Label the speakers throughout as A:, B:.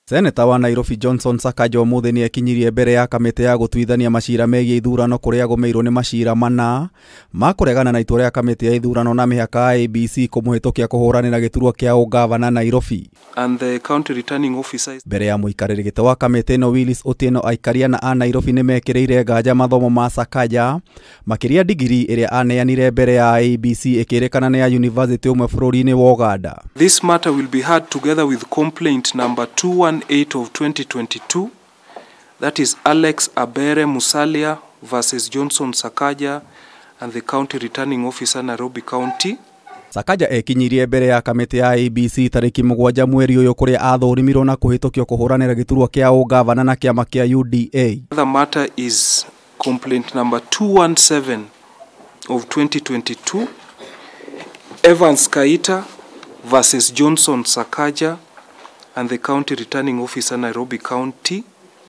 A: Seneta wa Nairobi Johnson Sakaja umuthi ni ekinyirie mbere ya kamiti ya gutwithania maciira megii ithurano kuria gumeirwo ni maciira mana makuregana na itua ria kamiti ya ithurano na mihaka ABC kumuhitukia kuhuranira giturwa kia ungabana Nairobi.
B: And the county returning officers.
A: Mbere ya muikariri gite wa kamiti no Willis Otieno aikaria na a Nairobi ni mekireire nganja mathomo ma Sakaja makiria digiri iria aneanire mbere ya ABC ikirekana ni ya university umwe bururi-ini wa Uganda.
B: This matter will be heard together with complaint number 218 of 2022, that is Alex Abere Musalia versus Johnson Sakaja and the county returning officer Nairobi County.
A: Sakaja ekinyirie mbere ya kamiti ya ABC tariki 7 mweri uyu kuria athurimirwo na kuhitukio kuhuranira giturwa kia ungabana na kiama kia UDA.
B: The matter is complaint number 217 of 2022, Evans Kaita versus Johnson Sakaja and the county returning officer Nairobi County.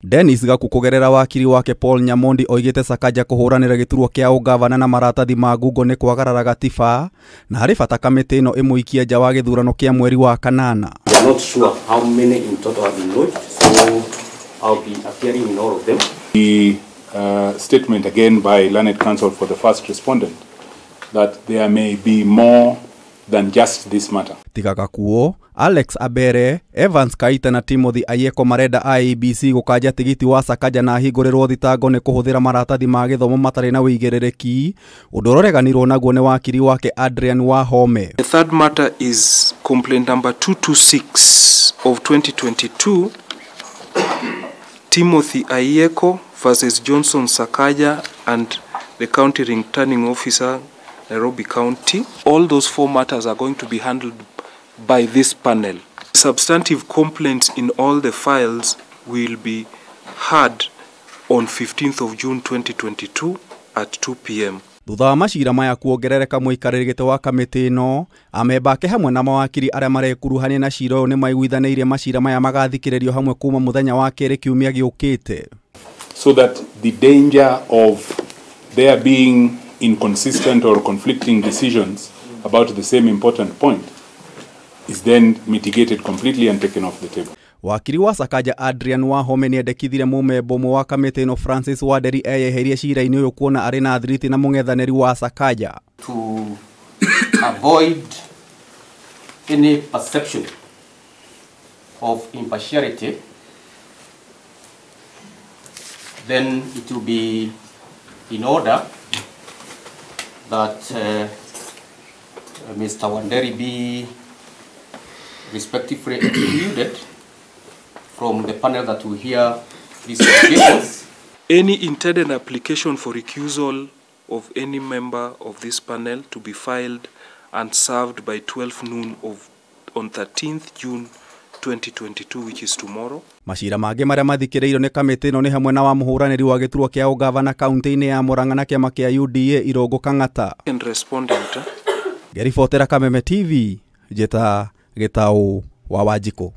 A: Dennis Gaku kugerera wakiri wake Paul Nyamondi oigite Sakaja kuhuranira giturwa kia ungabana na maratathi ma Google ni kwagarara gatiba na hari bata kamiti ino imuikia nja wa githurano kia mweri wa kanana.
C: We are not sure how many in total have been lodged, so I'll be appearing in all of them.
D: The statement again by Learned Counsel for the first respondent that there may be more than just this matter.
A: Tigaga kuo, Alex Abere, Evans Kaita na Timothy Ayeko marenda IEBC gukanja tigiti wa Sakaja na hingũrĩrwo thitango ni kuhuthira maratathi ma githomo matari na wĩigĩrĩrĩki ũndũ ũroreganirwo naguo ni wakiri wake Adrian Wahome.
B: The third matter is complaint number 226 of 2022, Timothy Ayeko versus Johnson Sakaja and the county returning officer Nairobi County. All those four matters are going to be handled by this panel. Substantive complaints in all the files will be heard on 15th of June 2022 at 2 p.m.
A: Thutha wa maciira maya kuongerereka muikariri gite wa kamiti ino amemba ake hamwe na mawakiri aria marekuruhania na cira uyu ni maiguithanirie maciira maya magathikiririo hamwe kuma muthenya wa keri kiumia giukite,
D: so that the danger of there being inconsistent or conflicting decisions about the same important point is then mitigated completely and taken off the table.
A: Wakiri wa Sakaja Adrian Wahome ni endekithire mumembo mwe wa kamiti ino Francis Waderi eyeheria cira-ini uyu kuona ari na thiriti na mung'ethaniri wa Sakaja.
C: To avoid any perception of impartiality, then it will be in order that Mr. Wanderi be respectively excluded from the panel that will hear these allegations.
B: Any intended application for recusal of any member of this panel to be filed and served by 12 noon on 13th June 2022, which is tomorrow.
A: Maciira mangi maria mathikiriirwo ni kamiti ino ni hamwe na wa muhuraniri wa giturwa kia ungabana kaunti-ini ya Murang'a na kiama kia UDA Irogo Kang'ata.
B: And respondent.
A: Gerifotera Kameme TV, Jeta Gitau wa Wanjikũ.